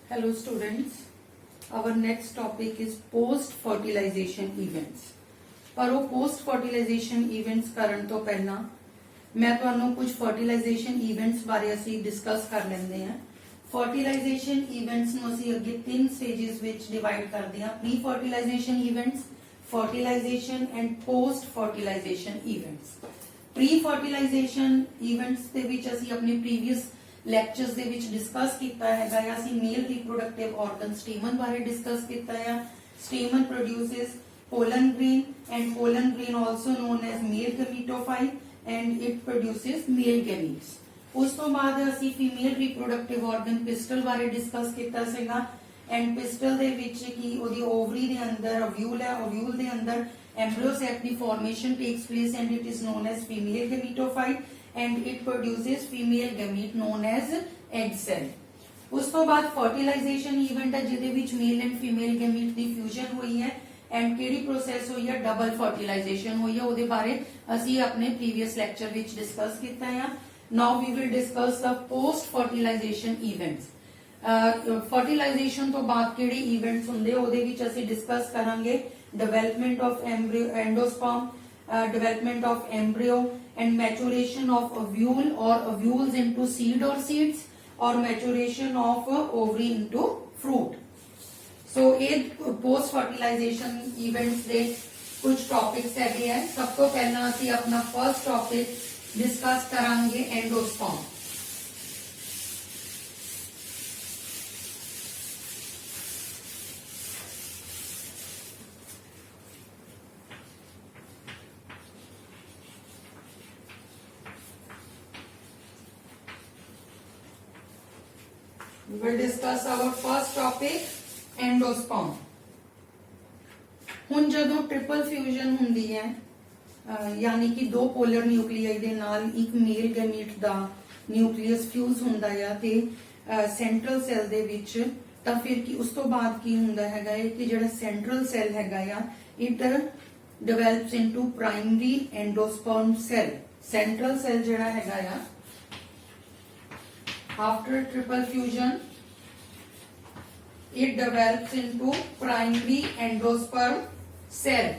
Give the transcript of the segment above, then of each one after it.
Hello students, our next topic is post fertilization events. पर वो post fertilization events ਕਰਨ ਤੋਂ ਪਹਿਲਾਂ ਮੈਂ ਤੁਹਾਨੂੰ ਕੁਝ fertilization events ਬਾਰੇ ਅਸੀਂ ਡਿਸਕਸ ਕਰ ਲੈਂਦੇ ਹਾਂ। fertilization events ਨੂੰ ਅਸੀਂ ਅੱਗੇ ਤਿੰਨ ਸਟੇजेस ਵਿੱਚ ਡਿਵਾਈਡ ਕਰਦੇ ਹਾਂ: pre fertilization events, fertilization and post fertilization events. Pre fertilization events ਦੇ ਵਿੱਚ ਅਸੀਂ ਆਪਣੇ previous ਲੈਕਚਰਸ ਦੇ ਵਿੱਚ ਡਿਸਕਸ ਕੀਤਾ ਹੈਗਾ ਆ। ਅਸੀਂ ਮੇਲ ਰੀਪਰੋਡਕਟਿਵ ਆਰਗਨ ਸਟੇਮਨ ਬਾਰੇ ਡਿਸਕਸ ਕੀਤਾ ਆ। ਸਟੇਮਨ ਪ੍ਰੋਡਿਊਸਸ pollen grain and pollen grain also known as male gametophyte and it produces male gametes. ਉਸ ਤੋਂ ਬਾਅਦ ਅਸੀਂ ਫੀਮੇਲ ਰੀਪਰੋਡਕਟਿਵ ਆਰਗਨ ਪਿਸਟਲ ਬਾਰੇ ਡਿਸਕਸ ਕੀਤਾ ਸੀਗਾ ਐਂਡ ਪਿਸਟਲ ਦੇ ਵਿੱਚ ਕੀ ਉਹਦੀ ਓਵਰੀ ਦੇ ਅੰਦਰ ਓਵਿਊਲ ਹੈ, ਓਵਿਊਲ ਦੇ ਅੰਦਰ embryo sac the formation takes place and it is known as female gametophyte and it produces female gamete known as egg cell. ਉਸ ਤੋਂ ਬਾਅਦ fertilization event ਹੈ ਜਿਹਦੇ ਵਿੱਚ male and female gamete the fusion ਹੋਈ ਹੈ ਐਂਡ ਕਿਹੜੀ process ਹੋਈ ਹੈ, ਡਬਲ fertilization ਹੋਈ ਹੈ। ਉਹਦੇ ਬਾਰੇ ਅਸੀਂ ਆਪਣੇ previous lecture ਵਿੱਚ ਡਿਸਕਸ ਕੀਤਾ ਹੈ। Now we will discuss the post fertilization events. fertilization ਤੋਂ ਬਾਅਦ ਕਿਹੜੇ events ਹੁੰਦੇ ਉਹਦੇ ਵਿੱਚ ਅਸੀਂ ਡਿਸਕਸ ਕਰਾਂਗੇ development of embryo, endosperm, development of embryo and maturation of ovule or ovules into seed or seeds or maturation of ovary into fruit. So ਇਹ post fertilization events ਦੇ ਕੁਝ topics ਹੈਗੇ ਆ। ਸਭ ਤੋਂ ਪਹਿਲਾਂ ਅਸੀਂ ਆਪਣਾ first topic discuss ਕਰਾਂਗੇ endosperm. We will discuss our first topic endosperm. ਹੁਣ ਜਦੋਂ ਟ੍ਰਿਪਲ ਫਿਊਜ਼ਨ ਹੁੰਦੀ ਹੈ ਯਾਨੀ ਕਿ ਦੋ ਪੋਲਰ ਨਿਊਕਲੀਆਈ ਦੇ ਨਾਲ ਇੱਕ ਮੇਲ ਗੈਮੀਟ ਦਾ ਨਿਊਕਲੀਅਸ ਫਿਊਜ਼ ਹੁੰਦਾ ਆ ਤੇ ਸੈਂਟਰਲ ਸੈੱਲ ਦੇ ਵਿੱਚ, ਤਾਂ ਫਿਰ ਕੀ ਉਸ ਤੋਂ ਬਾਅਦ ਕੀ ਹੁੰਦਾ ਹੈਗਾ ਹੈ ਕਿ ਜਿਹੜਾ ਸੈਂਟਰਲ ਸੈੱਲ ਹੈਗਾ ਆ it develops into primary endosperm cell. Central cell ਜਿਹੜਾ ਹੈਗਾ ਆ after triple fusion it develops into primary endosperm cell.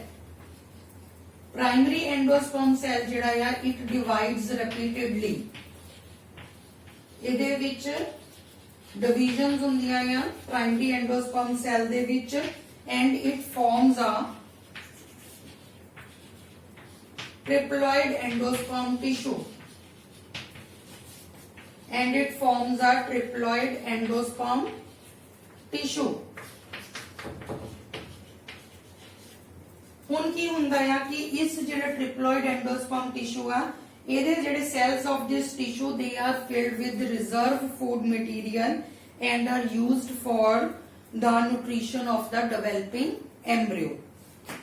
Primary endosperm cell ਜਿਹੜਾ ਆ it divides repeatedly. ਇਹਦੇ ਵਿੱਚ divisions ਹੁੰਦੀਆਂ ਆ primary endosperm cell ਦੇ ਵਿੱਚ and it forms a triploid endosperm tissue. And it forms a triploid endosperm tissue. ਹੁਣ ਕੀ ਹੁੰਦਾ ਹੈ ਕਿ ਇਸ ਜਿਹੜਾ triploid endosperm tissue ਆ ਇਹਦੇ ਜਿਹੜੇ cells of this tissue they are filled with reserve food material and are used for the nutrition of the developing embryo.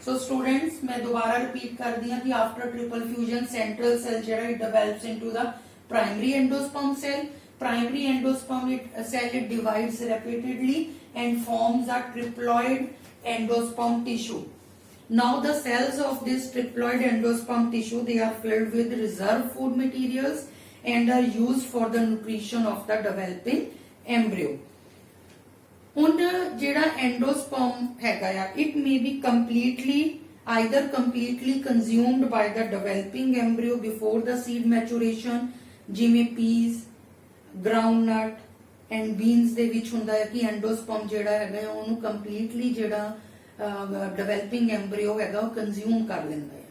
So students मैं दोबारा repeat कर दिया कि after triple fusion central cell ਜਿਹੜਾ it develops into the primary endosperm cell. Primary endosperm cell it divides repeatedly and forms a triploid endosperm tissue. Now the cells of this triploid endosperm tissue they are filled with reserve food materials and are used for the nutrition of the developing embryo. ਹੁਣ ਜਿਹੜਾ endosperm ਹੈਗਾ ਆ it may be either completely consumed by the developing embryo before the seed maturation, ਜਿਵੇਂ piece, groundnut and beans ਦੇ ਵਿੱਚ ਹੁੰਦਾ ਹੈ ਕਿ ਐਂਡੋਸਪਰਮ ਜਿਹੜਾ ਹੈਗਾ ਉਹਨੂੰ ਕੰਪਲੀਟਲੀ ਜਿਹੜਾ ਡਿਵੈਲਪਿੰਗ ਐਮਬ੍ਰਿਓ ਹੈਗਾ ਉਹ ਕੰਜ਼ਿਊਮ ਕਰ ਲੈਂਦਾ ਹੈ।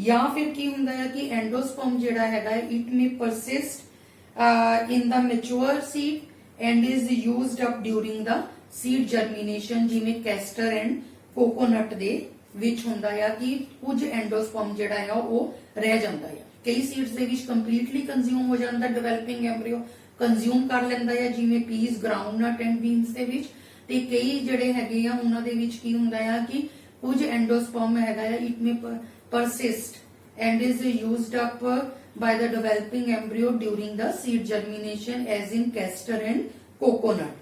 ਜਾਂ ਫਿਰ ਕੀ ਹੁੰਦਾ ਹੈ ਕਿ ਐਂਡੋਸਪਰਮ ਜਿਹੜਾ ਹੈਗਾ it may persist in the mature seed and is used up during the seed germination, ਜਿਵੇਂ ਕੈਸਟਰ ਐਂਡ ਕੋਕੋਨਟ ਦੇ ਵਿੱਚ ਹੁੰਦਾ ਹੈ ਕਿ ਕੁਝ ਐਂਡੋਸਪਰਮ ਜਿਹੜਾ ਹੈ ਉਹ ਰਹਿ ਜਾਂਦਾ ਹੈ। ਕਈ ਸੀਡਸ ਦੇ ਵਿੱਚ ਕੰਪਲੀਟਲੀ ਕੰਜ਼ਿਊਮ ਹੋ ਜਾਂਦਾ ਡਿਵੈਲਪਿੰਗ ਐਮਬ੍ਰਿਓ ਕੰਜ਼ਿਊਮ ਕਰ ਲੈਂਦਾ ਹੈ ਜਿਵੇਂ ਪੀਸ, ਗਰਾਊਂਡਨਟ ਐਂਡ ਬੀਨਸ ਦੇ ਵਿੱਚ, ਤੇ ਕਈ ਜਿਹੜੇ ਹੈਗੇ ਆ ਉਹਨਾਂ ਦੇ ਵਿੱਚ ਕੀ ਹੁੰਦਾ ਆ ਕਿ ਕੁਝ ਐਂਡੋਸਪਰਮ ਹੈਗਾ ਆ it may persist and is used up by the developing embryo during the seed germination as in castor and coconut.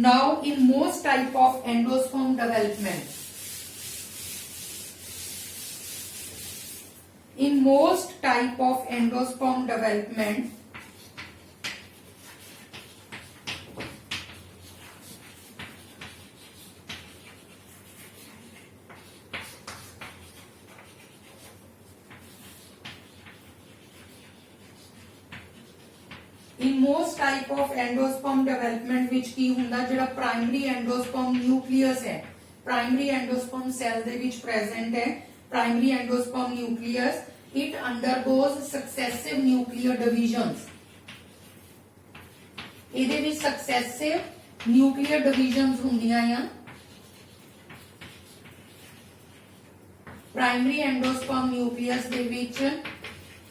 Now in most type of endosperm development, in most type of endosperm development in most type of endosperm development which की ਹੁੰਦਾ ਜਿਹੜਾ primary endosperm nucleus है, primary endosperm cell ਦੇ ਵਿੱਚ present है, primary endosperm nucleus, it undergoes successive nuclear divisions. ਇਹਦੇ ਵਿੱਚ successive nuclear divisions ਹੁੰਦੀਆਂ ਆ. primary endosperm nucleus ਦੇ ਵਿੱਚ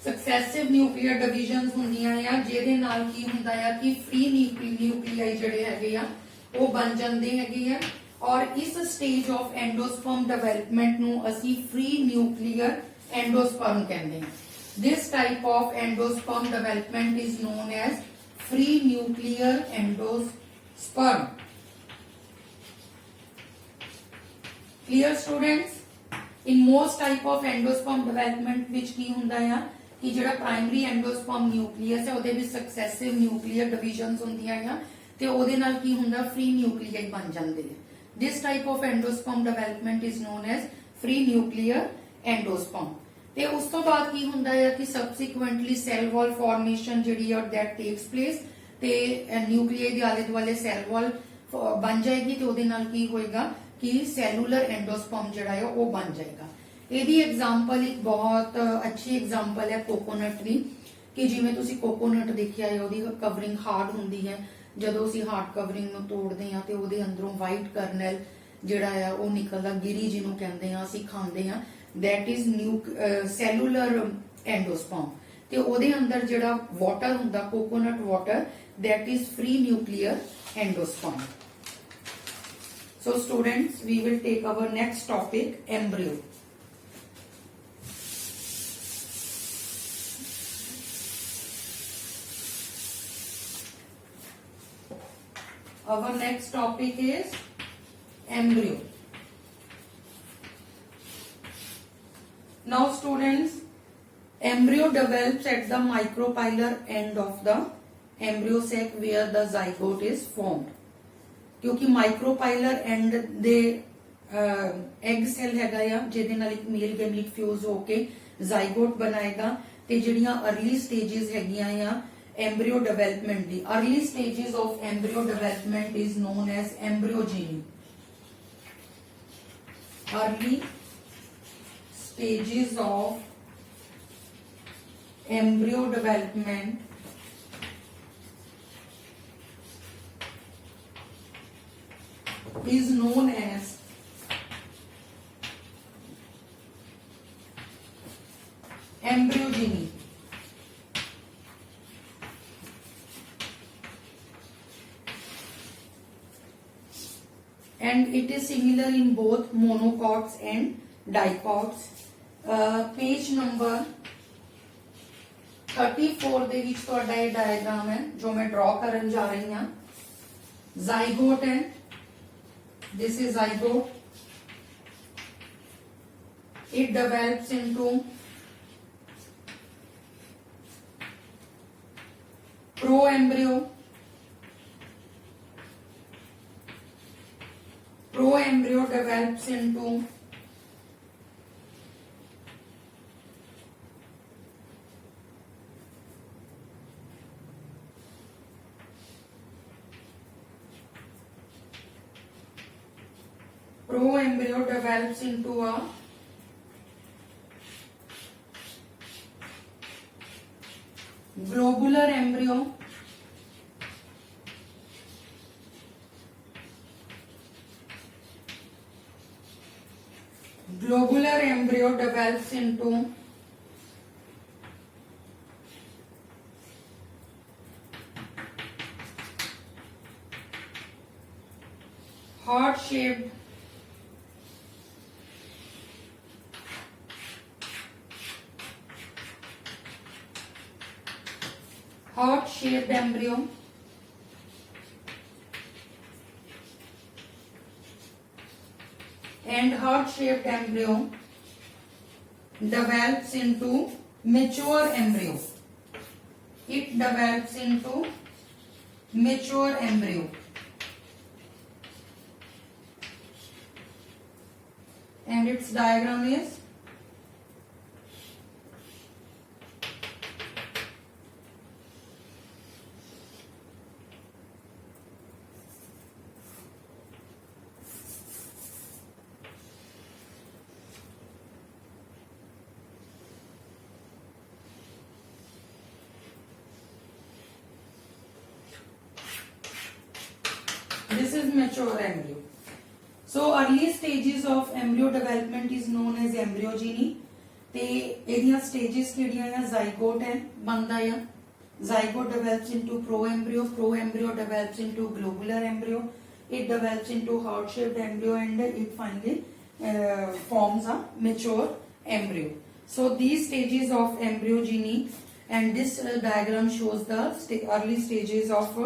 सक्सेसिव न्यूक्लियर डिविजन्स ਹੁੰਦੀਆਂ ਆ ਜਿਹਦੇ ਨਾਲ ਕੀ ਹੁੰਦਾ ਆ ਕਿ ਫ੍ਰੀ ਨਿਊਕਲੀਆਈ ਜਿਹੜੇ ਹੈਗੇ ਆ ਉਹ ਬਣ ਜਾਂਦੇ ਹੈਗੇ ਆ ਔਰ ਇਸ ਸਟੇਜ ਆਫ ਐਂਡੋਸਪਰਮ ਡਿਵੈਲਪਮੈਂਟ ਨੂੰ ਅਸੀਂ ਫ੍ਰੀ ਨਿਊਕਲੀਅਰ ਐਂਡੋਸਪਰਮ ਕਹਿੰਦੇ ਹਾਂ. this type of endosperm development is known as free nuclear endosperm. clear students? in most type of endosperm development which ਕੀ ਹੁੰਦਾ ਆ कि ਜਿਹੜਾ ਪ੍ਰਾਇਮਰੀ ਐਂਡੋਸਪਰਮ ਨਿਊਕਲੀਅਸ ਹੈ ਉਹਦੇ ਵਿੱਚ ਸਕਸੈਸਿਵ ਨਿਊਕਲੀਅਰ ਡਿਵੀਜ਼ਨਸ ਹੁੰਦੀਆਂ ਆ ਤੇ ਉਹਦੇ ਨਾਲ ਕੀ ਹੁੰਦਾ ਫ੍ਰੀ ਨਿਊਕਲੀਆਈ ਬਣ ਜਾਂਦੇ ਆ. this type of endosperm development is known as free nuclear endosperm. ਤੇ ਉਸ ਤੋਂ ਬਾਅਦ ਕੀ ਹੁੰਦਾ ਹੈ ਕਿ subsequently cell wall formation ਜਿਹੜੀ ਆ that takes place ਤੇ ਨਿਊਕਲੀਆਈ ਦੇ ਆਲੇ ਦੁਆਲੇ ਸੈਲ ਵਾਲ ਬਣ ਜਾਏਗੀ ਤੇ ਉਹਦੇ ਨਾਲ ਕੀ ਹੋਏਗਾ ਕਿ ਸੈਲੂਲਰ ਐਂਡੋਸਪਰਮ ਜਿਹੜਾ ਹੈ ਉਹ ਬਣ ਜਾਏਗਾ. ਇਹਦੀ ਐਗਜ਼ਾਮਪਲ ਇੱਕ ਬਹੁਤ ਅੱਛੀ ਐਗਜ਼ਾਮਪਲ ਹੈ ਕੋਕੋਨਟ ਦੀ ਕਿ ਜਿਵੇਂ ਤੁਸੀਂ ਕੋਕੋਨਟ ਦੇਖਿਆ ਹੈ ਉਹਦੀ ਕਵਰਿੰਗ ਹਾਰਡ ਹੁੰਦੀ ਹੈ. ਜਦੋਂ ਅਸੀਂ ਹਾਰਡ ਕਵਰਿੰਗ ਨੂੰ ਤੋੜਦੇ ਆ ਤੇ ਉਹਦੇ ਅੰਦਰੋਂ ਵਾਈਟ ਕਰਨਲ ਜਿਹੜਾ ਆ ਉਹ ਨਿਕਲਦਾ ਗਿਰੀ ਜਿਹਨੂੰ ਕਹਿੰਦੇ ਆ ਅਸੀਂ ਖਾਂਦੇ ਆ that is cellular endosperm ਤੇ ਉਹਦੇ ਅੰਦਰ ਜਿਹੜਾ ਵਾਟਰ ਹੁੰਦਾ coconut water that is free nuclear endosperm. So students, we will take our next topic, embryo. Our next topic is embryo. Now students, embryo develops at the micropylar end of the embryo sac where the zygote is formed. क्योंकि micropylar and the egg cell हैगा या ਜਿਹਦੇ ਨਾਲ ਇੱਕ ਮੇਲ gamete fuse ਹੋ ਕੇ ਜ਼ਾਈਗੋਟ ਬਣਾਏਗਾ ਤੇ ਜਿਹੜੀਆਂ अर्ली ਸਟੇजेस ਹੈਗੀਆਂ ਆ embryo development the early stages of embryo development is known as embryogeny. early stages of embryo development is known as embryogeny. And it is similar in both monocots and dicots. Page number 34 ਦੇ ਵਿੱਚ ਤੁਹਾਡਾ ਇਹ diagram ਹੈ ਜੋ ਮੈਂ ਡਰਾ ਕਰਨ ਜਾ ਰਹੀ ਹਾਂ. ਜ਼ਾਈਗੋਟ ਹੈ, this is zygote. It develops into proembryo. Proembryo develops into a globular embryo. Globular embryo develops into heart-shaped embryo. And heart-shaped embryo develops into mature embryo. It develops into mature embryo. And its diagram is This is mature embryo. So early stages of embryo development is known as embryogeny. ਤੇ ਇਹਦੀਆਂ stages ਕਿਹੜੀਆਂ ਆ? zygote ਹੈ, ਬਣਦਾ ਆ. Zygote develops into proembryo. Proembryo develops into globular embryo. It develops into heart-shaped embryo, and it finally forms a mature embryo. So these stages of embryogeny, and this diagram shows the early stages of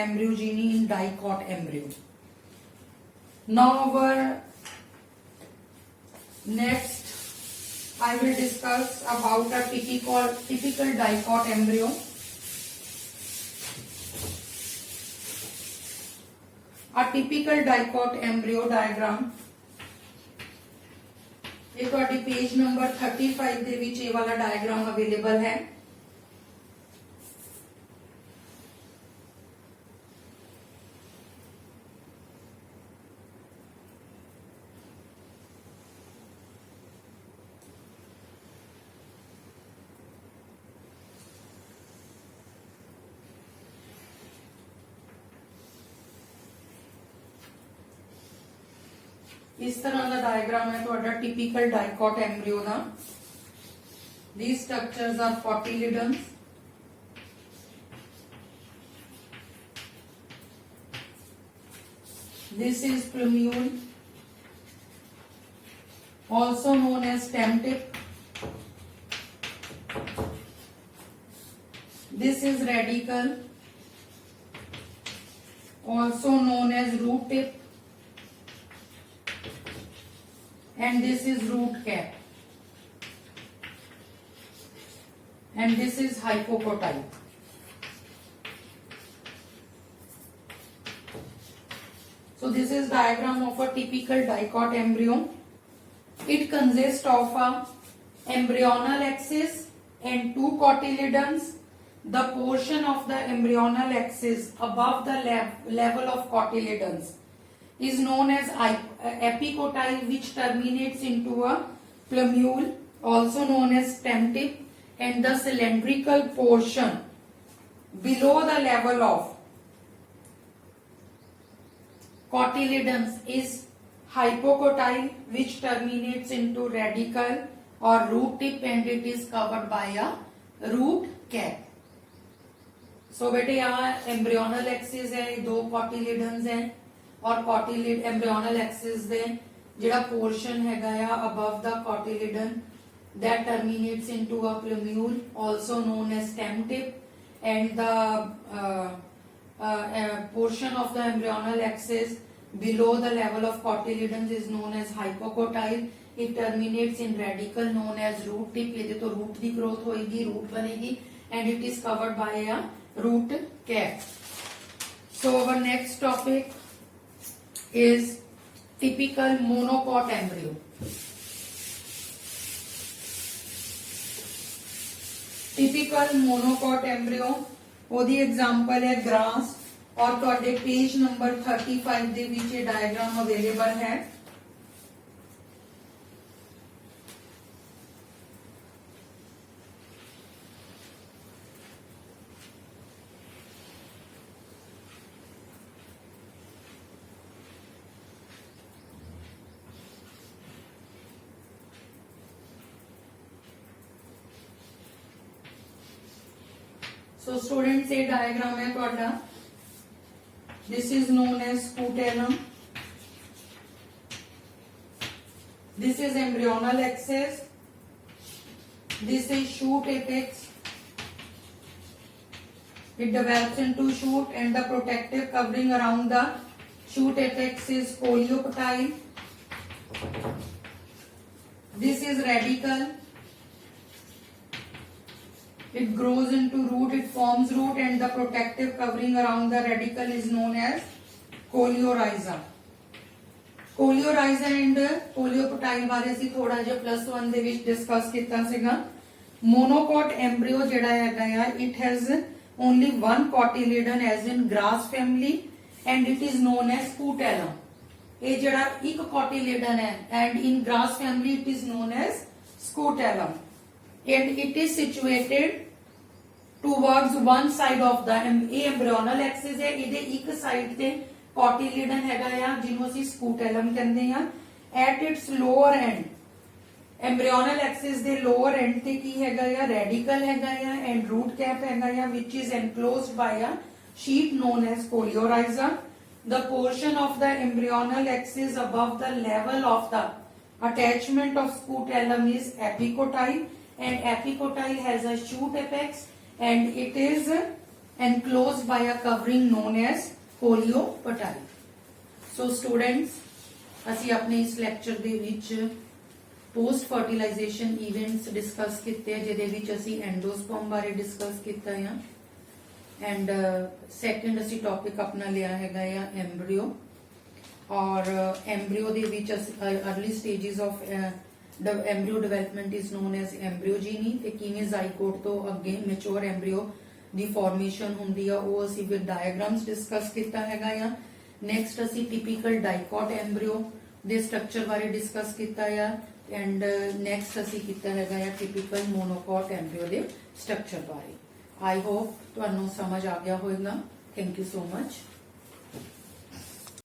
embryogeny in dicot embryo. Now our next I will discuss about a typical dicot embryo. A typical dicot embryo diagram. ਇਹ ਤੁਹਾਡੀ page number 35 ਦੇ ਵਿੱਚ ਇਹ ਵਾਲਾ diagram available ਹੈ. इस तरह का डायग्राम है ਤੁਹਾਡਾ typical dicot embryo the. These structures are cotyledons. This is plumule, also known as stem tip. This is radicle, also known as root tip. And this is root cap, and this is hypocotyle. So this is diagram of a typical dicot embryo. It consists of a embryonal axis and two cotyledons. The portion of the embryonal axis above the level of cotyledons is known as epicotyle, which terminates into a plumule, also known as stem tip, and the cylindrical portion below the level of cotyledons is hypocotyle, which terminates into radicle or root tip, and it is covered by a root cap. So बेटे यहाँ embryonal axis है, दो cotyledons हैं, और cotyledon embryonal axis ਦੇ ਜਿਹੜਾ portion ਹੈਗਾ ਆ above the cotyledon that terminates into a plumule, also known as stem tip, and the portion of the embryonal axis below the level of cotyledons is known as hypocotyle. It terminates in radicle known as root tip. ਇਹਦੇ ਤੋਂ root ਦੀ growth ਹੋਏਗੀ, root ਬਣੇਗੀ, and it is covered by a root cap. So our next topic is typical monocot embryo. Typical monocot embryo ਉਹਦੀ example है grass, और ਤੁਹਾਡੇ page number 35 ਦੇ ਵਿੱਚ ਇਹ डायग्राम अवेलेबल है. So students, ये डायग्राम है ਤੁਹਾਡਾ. This is known as scutellum. This is embryonal axis. This is shoot apex. It develops into shoot, and the protective covering around the shoot apex is coleoptile. This is radicle. It grows into root, it forms root, and the protective covering around the radicle is known as coleorhiza. Coleorhiza and coleoptile बारे से थोड़ा जो +1 ਦੇ ਵਿੱਚ discuss ਕੀਤਾ ਸੀਗਾ. Monocot embryo ਜਿਹੜਾ ਹੈਗਾ ਆ, it has only one cotyledon as in grass family, and it is known as scutellum. ਇਹ ਜਿਹੜਾ ਇੱਕ cotyledon है, and in grass family it is known as scutellum. And it is situated towards one side of the embryonal axis है. ਇਹਦੇ ਇੱਕ side ਤੇ ਕੋਟਿਲਿਡਨ ਹੈਗਾ ਆ ਜਿਹਨੂੰ ਅਸੀਂ ਸਕੂਟੈਲਮ ਕਹਿੰਦੇ ਆ। At its lower end embryonal axis ਦੇ ਲੋਅਰ ਐਂਡ ਤੇ ਕੀ ਹੈਗਾ ਆ, ਰੈਡੀਕਲ ਹੈਗਾ ਆ ਐਂਡ ਰੂਟ ਕੈਪ ਹੈਗਾ ਆ which is enclosed by a sheet known as coleorhiza. The portion of the embryonal axis above the level of the attachment of scutellum is epicotyle, and epicotyle has a shoot apex and it is enclosed by a covering known as coleopatile. So students, ਅਸੀਂ ਆਪਣੇ ਇਸ lecture ਦੇ ਵਿੱਚ post fertilisation events discuss किते जिहदे विच असी endosperm बारे discuss किया है एंड सैकेंड असी टॉपिक अपना लिया हैगा या एम्ब्रियो। और एम्ब्रियो दे which early stages of embryo development is known as embryogeny ते किवें जाइगोट तो अगे मैच्योर एम्ब्रियो दी फॉर्मेशन हुंदी आ वो असी विद डायग्राम्स डिस्कस किया हैगा या। नैक्सट असी टिपिकल डाइकॉट एम्ब्रियो दे स्ट्रक्चर बारे डिस्कस किया है एंड नैक्सट असी किया है टिपिकल मोनोकॉट एम्ब्रियो के स्ट्रक्चर बारे। आई होप तुहानू समझ आ गया होगा। Thank you so much.